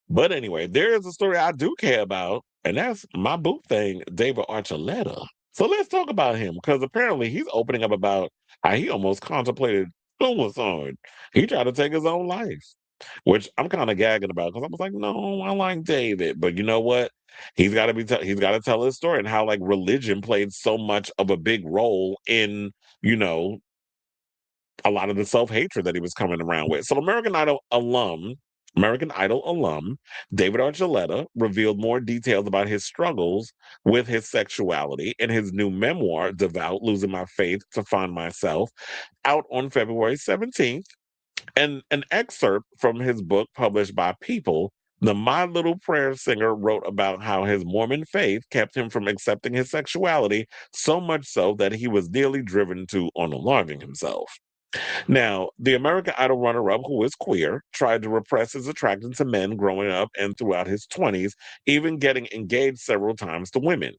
But anyway, there is a story I do care about, and that's my boot thing, David Archuleta. So let's talk about him because apparently he's opening up about how he almost contemplated suicide. He tried to take his own life, which I'm kind of gagging about because I was like, no, I like David, but you know what? He's got to tell his story and how like religion played so much of a big role in you know a lot of the self hatred that he was coming around with. So, American Idol alum David Archuleta revealed more details about his struggles with his sexuality in his new memoir, Devout Losing My Faith to Find Myself, out on February 17th. And an excerpt from his book published by People. The My Little Prayer singer wrote about how his Mormon faith kept him from accepting his sexuality, so much so that he was nearly driven to unaliving himself. Now, the American Idol runner up, who is queer, tried to repress his attraction to men growing up and throughout his 20s, even getting engaged several times to women.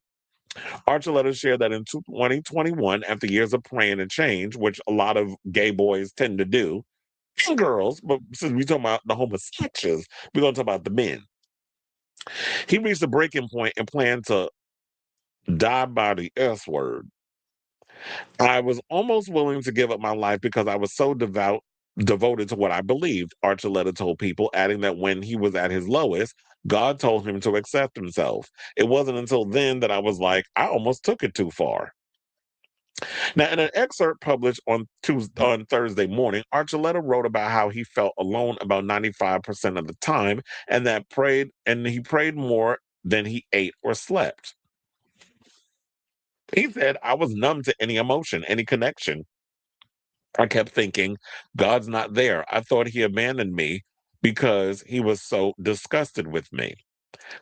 Archuleta shared that in 2021, after years of praying and change, which a lot of gay boys tend to do, and girls, but since we're talking about the homosexuals, we're going to talk about the men. He reached a breaking point and planned to die by the S word. I was almost willing to give up my life because I was so devoted to what I believed, Archuleta told People, adding that when he was at his lowest, God told him to accept himself. It wasn't until then that I was like, I almost took it too far. Now, in an excerpt published on Thursday morning, Archuleta wrote about how he felt alone about 95% of the time, and he prayed more than he ate or slept. He said, I was numb to any emotion, any connection. I kept thinking, God's not there. I thought he abandoned me because he was so disgusted with me.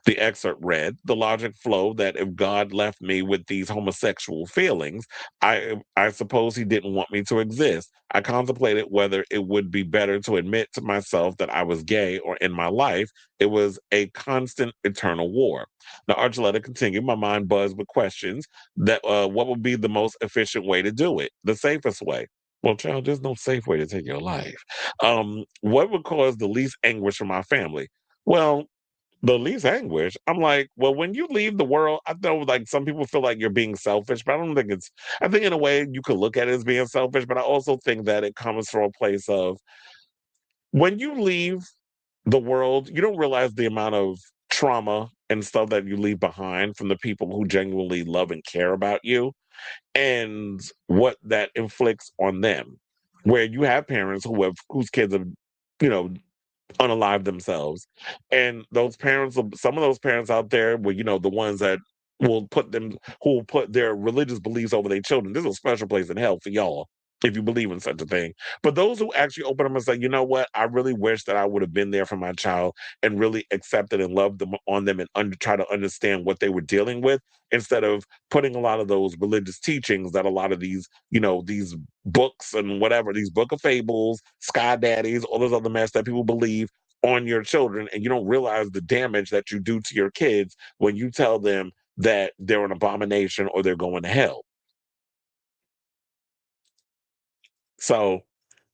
The excerpt read, the logic flowed that if God left me with these homosexual feelings, I suppose he didn't want me to exist. I contemplated whether it would be better to admit to myself that I was gay or in my life. It was a constant eternal war. Now, Archuleta continued, my mind buzzed with questions that what would be the most efficient way to do it, the safest way. Well, child, there's no safe way to take your life. What would cause the least anguish for my family? Well, the least anguish. I'm like, well, when you leave the world, I know like some people feel like you're being selfish, but I don't think it's, I think in a way you could look at it as being selfish, but I also think that it comes from a place of when you leave the world, you don't realize the amount of trauma and stuff that you leave behind from the people who genuinely love and care about you and what that inflicts on them. Where you have parents whose kids have, you know, unalive themselves. And those parents, some of those parents out there were, the ones that who will put their religious beliefs over their children. This is a special place in hell for y'all if you believe in such a thing. But those who actually open up and say, you know what, I really wish that I would have been there for my child and really accepted and loved them on them and try to understand what they were dealing with instead of putting a lot of those religious teachings that a lot of these books and whatever, these book of fables, sky daddies, all this other mess that people believe on your children, and you don't realize the damage that you do to your kids when you tell them that they're an abomination or they're going to hell. So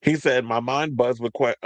he said, my mind buzzed with what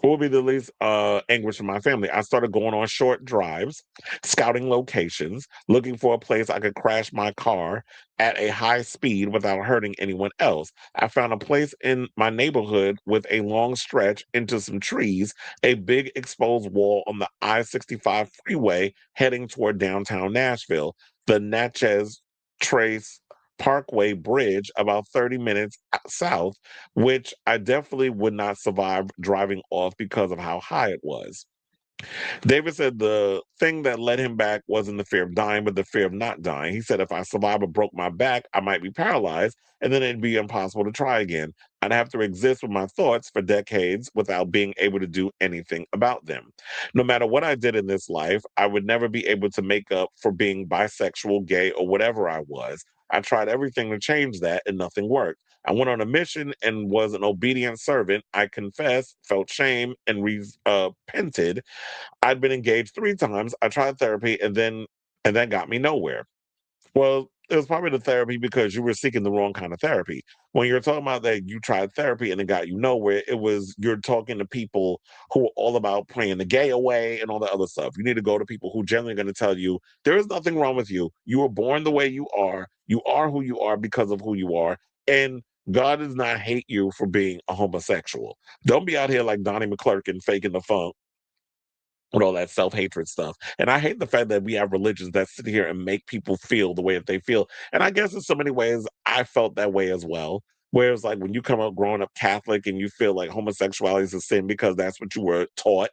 would be the least anguish in my family? I started going on short drives, scouting locations, looking for a place I could crash my car at a high speed without hurting anyone else. I found a place in my neighborhood with a long stretch into some trees, a big exposed wall on the I-65 freeway heading toward downtown Nashville, the Natchez Trace Parkway Bridge about 30 minutes south, which I definitely would not survive driving off because of how high it was. David said the thing that led him back wasn't the fear of dying, but the fear of not dying. He said, if I survive or broke my back, I might be paralyzed, and then it'd be impossible to try again. I'd have to exist with my thoughts for decades without being able to do anything about them. No matter what I did in this life, I would never be able to make up for being bisexual, gay, or whatever I was. I tried everything to change that, and nothing worked. I went on a mission and was an obedient servant. I confessed, felt shame, and repented. I'd been engaged 3 times. I tried therapy and that got me nowhere. Well, it was probably the therapy because you were seeking the wrong kind of therapy. when you're talking about that you tried therapy and it got you nowhere, it was you're talking to people who are all about playing the gay away and all that other stuff. You need to go to people who generally going to tell you there is nothing wrong with you. You were born the way you are. You are who you are because of who you are. And God does not hate you for being a homosexual. Don't be out here like Donnie McClurkin faking the funk with all that self-hatred stuff. And I hate the fact that we have religions that sit here and make people feel the way that they feel. And I guess in so many ways, I felt that way as well. Whereas, like, when you come up growing up Catholic and you feel like homosexuality is a sin because that's what you were taught.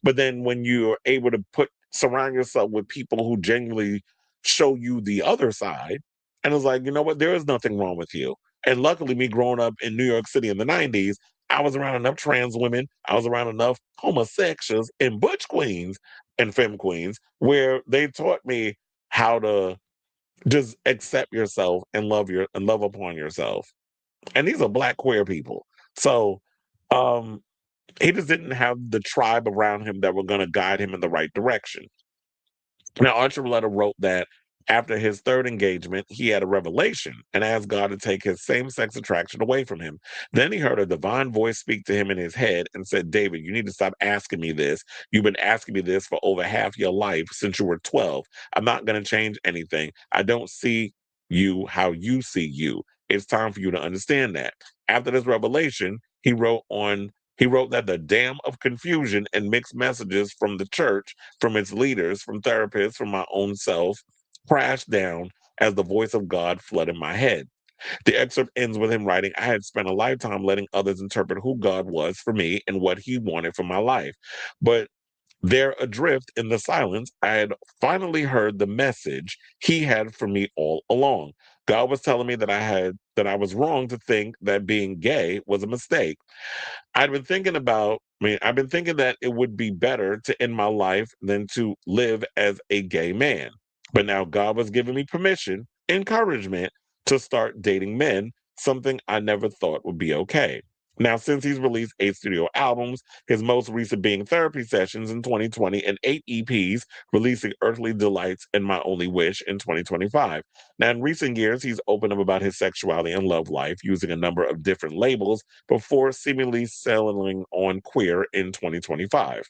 But then when you're able to surround yourself with people who genuinely show you the other side, and it's like, you know what, there is nothing wrong with you. And luckily, me growing up in New York City in the 90s, I was around enough trans women. I was around enough homosexuals and butch queens and femme queens where they taught me how to just accept yourself and love upon yourself. And these are Black queer people. So um he just didn't have the tribe around him that were going to guide him in the right direction. Now, Archuleta wrote that after his third engagement, he had a revelation and asked God to take his same sex attraction away from him. Then he heard a divine voice speak to him in his head and said, David, you need to stop asking me this. You've been asking me this for over half your life since you were 12. I'm not going to change anything. I don't see you how you see you. It's time for you to understand that. After this revelation, he wrote that the dam of confusion and mixed messages from the church, from its leaders, from therapists, from my own self, crashed down as the voice of God flooded my head. The excerpt ends with him writing, I had spent a lifetime letting others interpret who God was for me and what he wanted for my life. But there adrift in the silence, I had finally heard the message he had for me all along. God was telling me that I was wrong to think that being gay was a mistake. I've been thinking that it would be better to end my life than to live as a gay man. But now God was giving me permission, encouragement to start dating men, something I never thought would be okay. Now, since he's released 8 studio albums, his most recent being Therapy Sessions in 2020 and 8 EPs, releasing Earthly Delights and My Only Wish in 2025. Now, in recent years, he's opened up about his sexuality and love life using a number of different labels before seemingly settling on queer in 2025.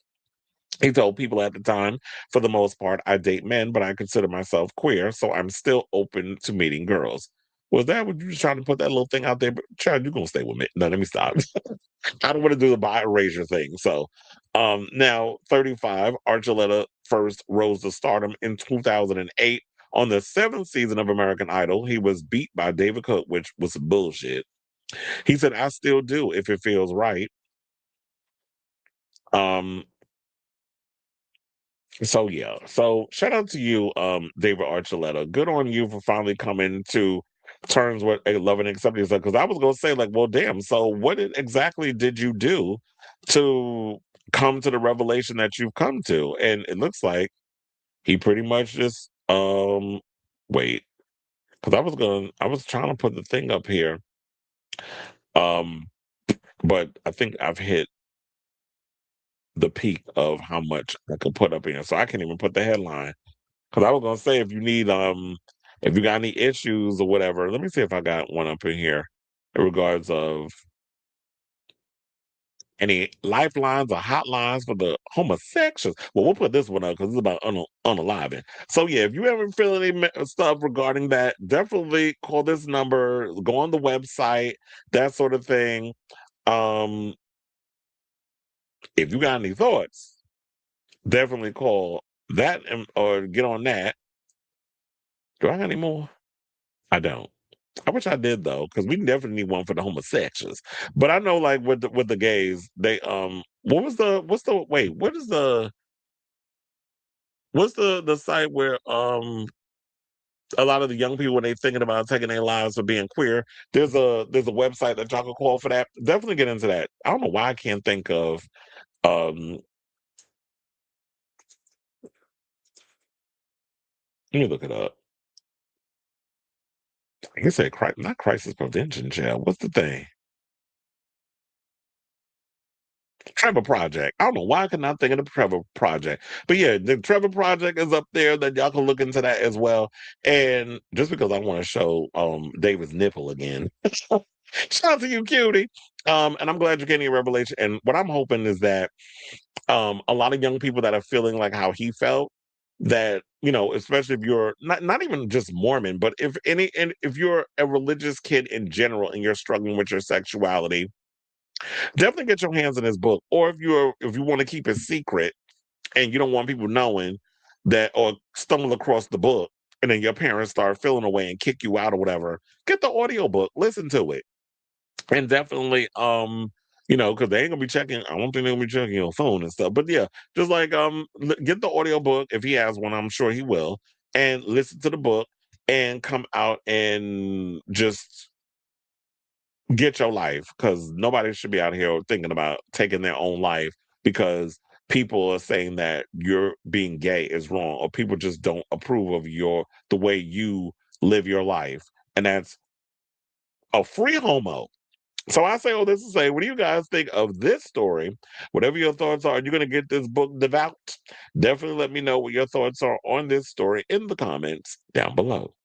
He told people at the time, for the most part, I date men, but I consider myself queer, so I'm still open to meeting girls. Was that what you was trying to put that little thing out there? But Chad, you're gonna stay with me. No, let me stop. I don't want to do the bi erasure thing. So now 35, Archuleta first rose to stardom in 2008. On the seventh season of American Idol, he was beat by David Cook, which was bullshit. He said, I still do if it feels right. Um, so yeah. So shout out to you, David Archuleta. Good on you for finally coming to terms with a love and accepting yourself. Because I was gonna say, like, well, damn, so exactly did you do to come to the revelation that you've come to? And it looks like he pretty much just wait, because I was trying to put the thing up here. Um, but I think I've hit the peak of how much I could put up here. So I can't even put the headline. Because I was gonna say if you got any issues or whatever, let me see if I got one up in here in regards of any lifelines or hotlines for the homosexuals. Well, we'll put this one up because it's about unaliving. So yeah, if you ever feel any stuff regarding that, definitely call this number, go on the website, that sort of thing. Um, if you got any thoughts, definitely call that or get on that. Do I got any more? I don't. I wish I did though, because we definitely need one for the homosexuals. But I know, like with the gays, they what's the wait? What's the site where a lot of the young people when they thinking about taking their lives for being queer? There's a website that y'all can call for that. Definitely get into that. I don't know why I can't think of um. Let me look it up. You said not crisis prevention, child. What's the thing? Trevor Project. I don't know why I could not think of the Trevor Project. But yeah, the Trevor Project is up there that y'all can look into that as well. And just because I want to show David's nipple again. Shout out to you, cutie. And I'm glad you're getting a revelation. And what I'm hoping is that a lot of young people that are feeling like how he felt, that, especially if you're not even just Mormon, but and if you're a religious kid in general and you're struggling with your sexuality, definitely get your hands in his book. Or if you want to keep it secret and you don't want people knowing that, or stumble across the book and then your parents start feeling away and kick you out or whatever, get the audio book, listen to it. And definitely, because they ain't gonna be checking. I don't think they're gonna be checking your phone and stuff. But yeah, just like get the audio book if he has one. I'm sure he will, and listen to the book and come out and just get your life, because nobody should be out here thinking about taking their own life because people are saying that you're being gay is wrong, or people just don't approve of the way you live your life, and that's a free homo. So I say all this to say, what do you guys think of this story? Whatever your thoughts are, you're going to get this book devout. Definitely let me know what your thoughts are on this story in the comments down below.